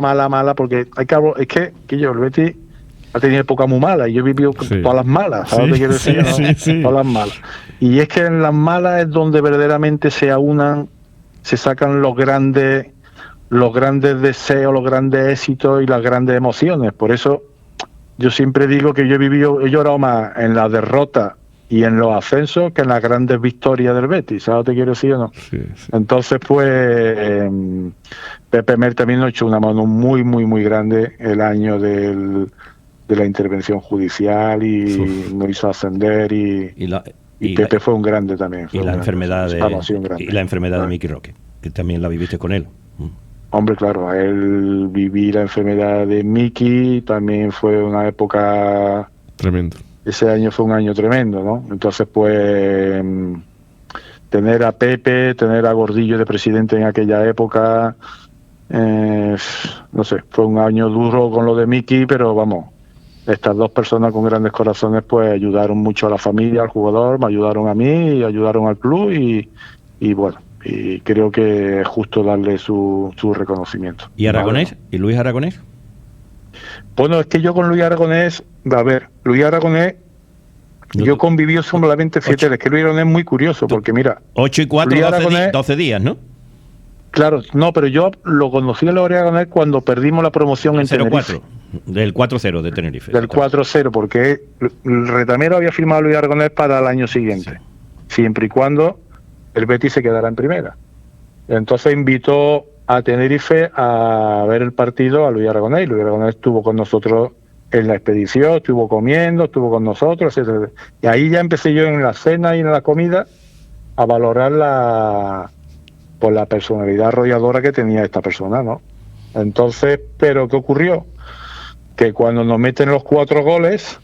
porque es que yo, el Betis ha tenido época muy mala, y yo he vivido todas las malas, ¿sabes lo que quiero decir? ¿No? Todas las malas. Y es que en las malas es donde verdaderamente se aunan, se sacan los grandes deseos, los grandes éxitos y las grandes emociones. Por eso yo siempre digo que he llorado más en la derrota y en los ascensos que en las grandes victorias del Betis, ¿sabes lo que quiero decir o no? Sí. Entonces, pues, Pepe Mer también nos echó una mano muy, muy, muy grande el año de la intervención judicial, y nos hizo ascender, y Pepe fue un grande también. Y la enfermedad de Miki Roque, que también la viviste con él. Hombre, claro, a él viví la enfermedad de Miki, también fue una época... Tremendo. Ese año fue un año tremendo, ¿no? Entonces, pues, tener a Pepe, tener a Gordillo de presidente en aquella época, no sé, fue un año duro con lo de Miki, pero vamos, estas dos personas con grandes corazones pues ayudaron mucho a la familia, al jugador, me ayudaron a mí y ayudaron al club, y bueno, y creo que es justo darle su reconocimiento. ¿Y Aragonés? ¿Y Luis Aragonés? Bueno, es que yo con Luis Aragonés, Luis Aragonés, yo conviví solamente, fíjate, es que Luis Aragonés es muy curioso, porque mira... 8 y 4, 12 días, ¿no? Claro, no, pero yo lo conocí en Luis Aragonés cuando perdimos la promoción en Tenerife. 0-4, del 4-0 de Tenerife. Del 4-0, porque el Retamero había firmado a Luis Aragonés para el año siguiente, siempre y cuando el Betis se quedara en primera. Entonces invitó a Tenerife a ver el partido a Luis Aragonés, y Luis Aragonés estuvo con nosotros en la expedición, estuvo comiendo, estuvo con nosotros, etc. Y ahí ya empecé yo en la cena y en la comida a valorar la personalidad arrolladora que tenía esta persona, ¿no? Entonces, ¿pero qué ocurrió? Que cuando nos meten los 4 goles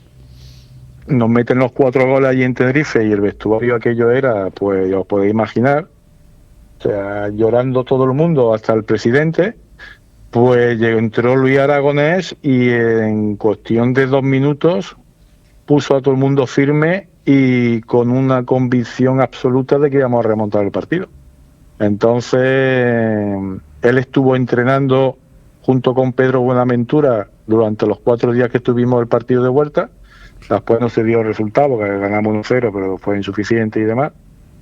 allí en Tenerife, y el vestuario aquello era, pues ya os podéis imaginar, o sea, llorando todo el mundo, hasta el presidente, pues entró Luis Aragonés y en cuestión de 2 minutos puso a todo el mundo firme y con una convicción absoluta de que íbamos a remontar el partido. Entonces, él estuvo entrenando junto con Pedro Buenaventura durante los 4 días que estuvimos el partido de vuelta. Después no se dio el resultado porque ganamos 1-0, pero fue insuficiente y demás.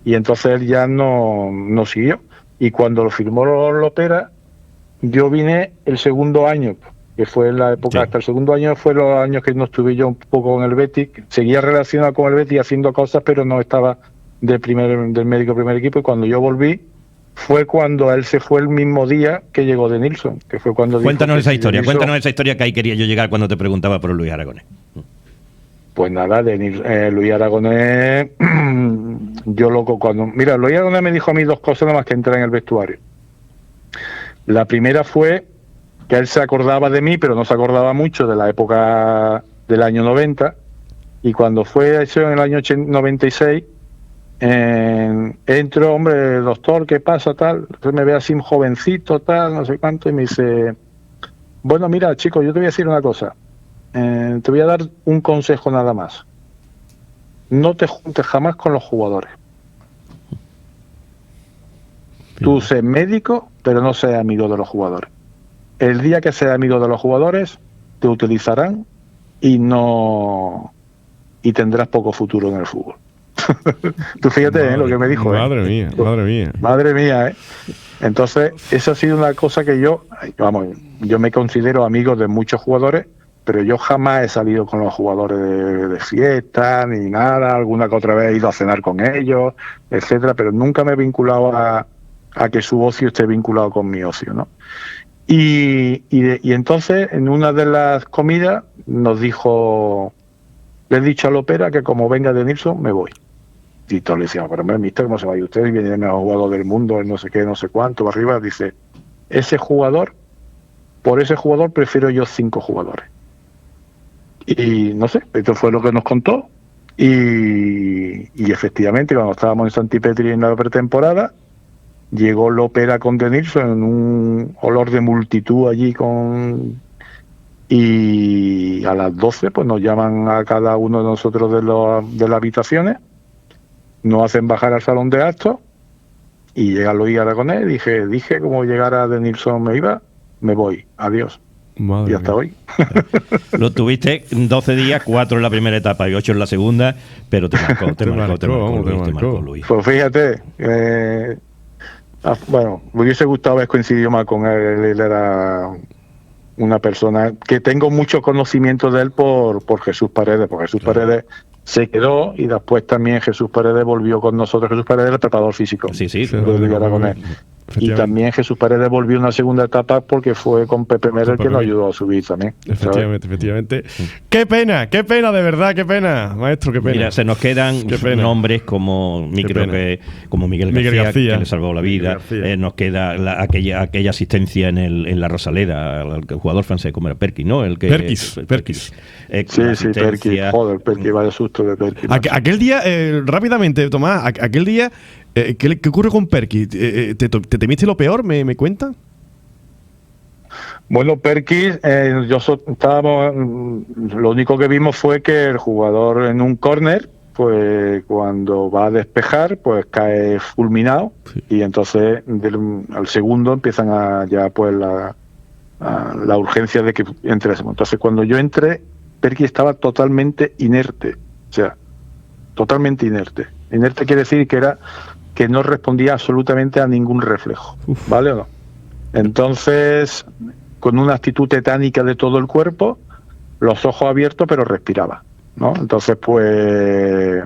Y entonces él ya no siguió. Y cuando lo firmó Lopera, yo vine el segundo año, que fue la época, hasta el segundo año fue los años que no estuve yo un poco con el Betis. Seguía relacionado con el Betis haciendo cosas, pero no estaba del médico primer equipo. Y cuando yo volví, fue cuando él se fue el mismo día que llegó de Nilsson, que fue cuando cuéntanos esa historia que ahí quería yo llegar cuando te preguntaba por Luis Aragonés. Pues nada, Luis Aragonés, yo loco mira, Luis Aragonés me dijo a mí 2 cosas nada más que entrar en el vestuario. La primera fue que él se acordaba de mí, pero no se acordaba mucho de la época del año 90, y cuando fue eso en el año 96, entro, hombre, doctor, ¿qué pasa? Tal, entonces me ve así un jovencito, tal, no sé cuánto, y me dice, bueno, mira, chico, yo te voy a decir una cosa, te voy a dar un consejo nada más, no te juntes jamás con los jugadores. Tú sé médico, pero no seas amigo de los jugadores. El día que seas amigo de los jugadores, te utilizarán y tendrás poco futuro en el fútbol. Tú fíjate lo que me dijo. Madre mía. Madre mía, ¿eh? Entonces, esa ha sido una cosa que yo me considero amigo de muchos jugadores, pero yo jamás he salido con los jugadores de fiesta, ni nada. Alguna que otra vez he ido a cenar con ellos, etcétera, pero nunca me he vinculado a que su ocio esté vinculado con mi ocio, ¿no? Y entonces, en una de las comidas, nos dijo, le he dicho a Lopera que como venga de Nilsson, me voy. Y todos le decíamos, pero hombre, mister, ¿cómo se va usted? Y viene el mejor jugador del mundo, no sé qué, no sé cuánto, va arriba. Dice, por ese jugador prefiero yo 5 jugadores. Y no sé, esto fue lo que nos contó. Y efectivamente, cuando estábamos en Santipetri en la pretemporada, llegó Lopera con De Nilsson en un olor de multitud allí y a las 12 pues nos llaman a cada uno de nosotros de las habitaciones, nos hacen bajar al salón de actos y llega Luis Aragonés. Dije como llegara De Nilsson me voy, adiós. Madre y hasta mía. hoy. Lo tuviste 12 días, 4 en la primera etapa y 8 en la segunda, pero te marcó, Luis. Pues fíjate, bueno, me hubiese gustado haber coincidido más con él. Él era una persona que tengo mucho conocimiento de él por Jesús Paredes, porque Jesús Paredes se quedó y después también Jesús Paredes volvió con nosotros. Jesús Paredes era el preparador físico. Sí, de Aragonés. Y también Jesús Paredes volvió una segunda etapa porque fue con Pepe Mera el que nos ayudó a subir también. Efectivamente. Qué pena, de verdad, qué pena, maestro, qué pena. Mira, se nos quedan nombres como Miguel García, que le salvó la vida. Nos queda aquella asistencia en la Rosaleda, al jugador francés, como era Perkis, ¿no? Perkis. Sí, Perkis. Joder, Perkis, vaya susto de Perkis. Aquel día, rápidamente, Tomás, aquel día, ¿qué ocurre con Perkis? ¿Te temiste lo peor, me cuentan? Bueno, Perkis, estábamos, lo único que vimos fue que el jugador en un córner, pues cuando va a despejar, pues cae fulminado, y entonces al segundo empiezan la urgencia de que entrésemos. Entonces cuando yo entré, Perkis estaba totalmente inerte, o sea, totalmente inerte. Inerte quiere decir que que no respondía absolutamente a ningún reflejo, ¿vale o no? Entonces, con una actitud tetánica de todo el cuerpo, los ojos abiertos, pero respiraba, ¿no? Entonces, pues,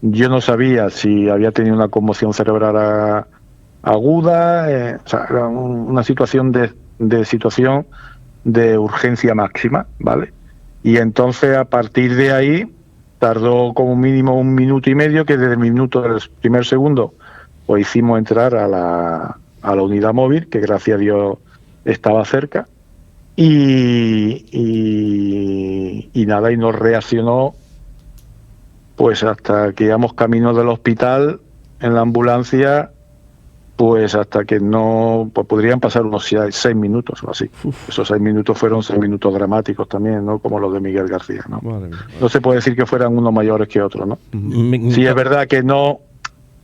yo no sabía si había tenido una conmoción cerebral aguda, o sea, era una situación de urgencia máxima, ¿vale? Y entonces, a partir de ahí, tardó como mínimo 1 minuto y medio, que desde el minuto del primer segundo, pues hicimos entrar a la unidad móvil, que gracias a Dios estaba cerca, y nada, y nos reaccionó pues hasta que íbamos camino del hospital en la ambulancia, pues hasta que no, pues podrían pasar unos 6 minutos o así. Esos 6 minutos fueron 6 minutos dramáticos también, ¿no? Como los de Miguel García, ¿no? No se puede decir que fueran unos mayores que otros, ¿no? Sí, es verdad que no,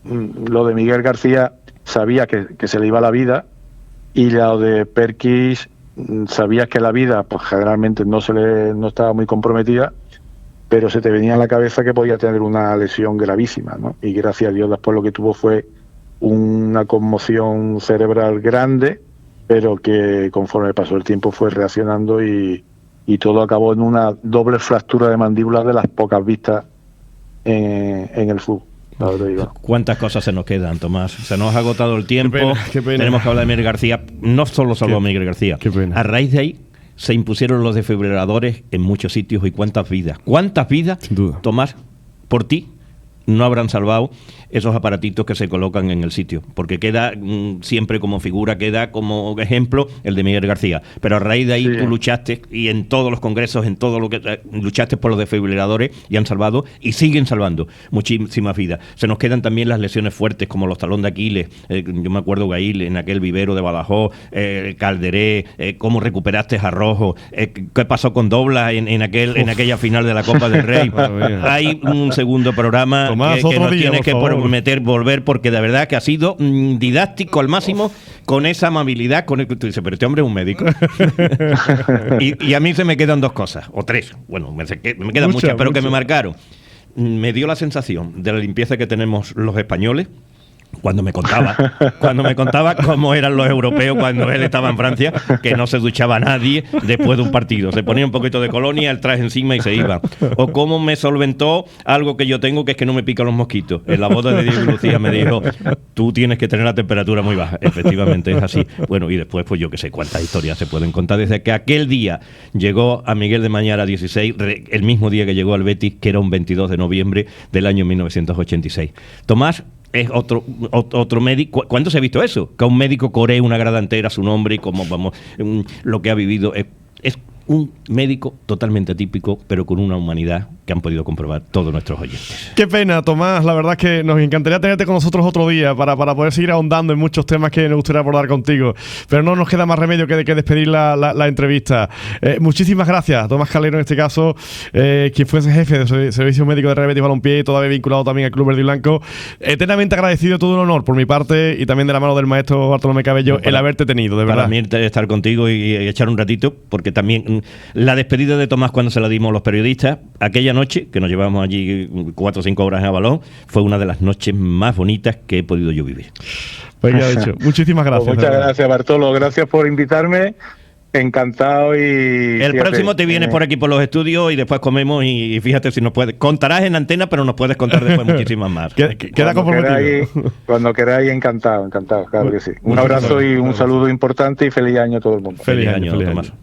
lo de Miguel García sabía que se le iba la vida, y lo de Perkis sabías que la vida pues generalmente no estaba muy comprometida, pero se te venía a la cabeza que podía tener una lesión gravísima, ¿no? Y gracias a Dios después lo que tuvo fue una conmoción cerebral grande, pero que conforme pasó el tiempo fue reaccionando, y todo acabó en una doble fractura de mandíbula de las pocas vistas en el fútbol. ¿Cuántas cosas se nos quedan, Tomás? Se nos ha agotado el tiempo. Qué pena. Tenemos que hablar de Miguel García. No solo salvó a Miguel García. A raíz de ahí se impusieron los desfibriladores en muchos sitios. ¿Y cuántas vidas? ¿Cuántas vidas, sin duda, Tomás, por ti no habrán salvado esos aparatitos que se colocan en el sitio? Porque queda siempre como figura, queda como ejemplo el de Miguel García. Pero a raíz de ahí tú luchaste, y en todos los congresos, en todo lo que luchaste por los desfibriladores, y han salvado y siguen salvando muchísimas vidas. Se nos quedan también las lesiones fuertes, como los talón de Aquiles. Yo me acuerdo, Gail, en aquel vivero de Badajoz, Calderé, cómo recuperaste a Rojo, qué pasó con Doblas en aquella final de la Copa del Rey. Hay un segundo programa Tomás, que nos día, tienes que volver, porque de verdad que ha sido didáctico al máximo, con esa amabilidad, con el que tú dices, pero este hombre es un médico. y a mí se me quedan 2 cosas, o 3, bueno, me quedan muchas, pero que me marcaron. Me dio la sensación de la limpieza que tenemos los españoles, cuando me contaba cómo eran los europeos cuando él estaba en Francia, que no se duchaba nadie después de un partido, se ponía un poquito de colonia, el traje encima y se iba. O cómo me solventó algo que yo tengo, que es que no me pican los mosquitos. En la boda de Diego y Lucía me dijo, tú tienes que tener la temperatura muy baja. Efectivamente es así. Bueno, y después pues yo que sé cuántas historias se pueden contar, desde que aquel día llegó a Miguel de Mañara 16, el mismo día que llegó al Betis, que era un 22 de noviembre del año 1986. Tomás es otro médico. ¿Cuándo se ha visto eso? Que un médico coree una grada entera a su nombre, y como lo que ha vivido. Es un médico totalmente atípico, pero con una humanidad que han podido comprobar todos nuestros oyentes. Qué pena, Tomás. La verdad es que nos encantaría tenerte con nosotros otro día para poder seguir ahondando en muchos temas que nos gustaría abordar contigo. Pero no nos queda más remedio que despedir la entrevista. Muchísimas gracias, Tomás Calero, en este caso, quien fuese jefe de Servicio Médico de Real Betis Balompié, todavía vinculado también al Club Verde y Blanco. Eternamente agradecido, todo un honor por mi parte, y también de la mano del maestro Bartolomé Cabello, el haberte tenido, de verdad. Para mí estar contigo y echar un ratito, porque también la despedida de Tomás, cuando se la dimos los periodistas, aquella noche que nos llevamos allí 4 o 5 horas en Avalón, fue una de las noches más bonitas que he podido yo vivir. Pues ya dicho. Muchísimas gracias. Pues muchas gracias, Bartolo. Gracias por invitarme. Encantado. Y el próximo te vienes por aquí por los estudios, y después comemos, y fíjate si nos puedes. Contarás en antena, pero nos puedes contar después muchísimas más. Queda comprometido. Cuando queráis, encantado, claro que sí. Un abrazo y un saludo importante, y feliz año a todo el mundo. Feliz año, Tomás.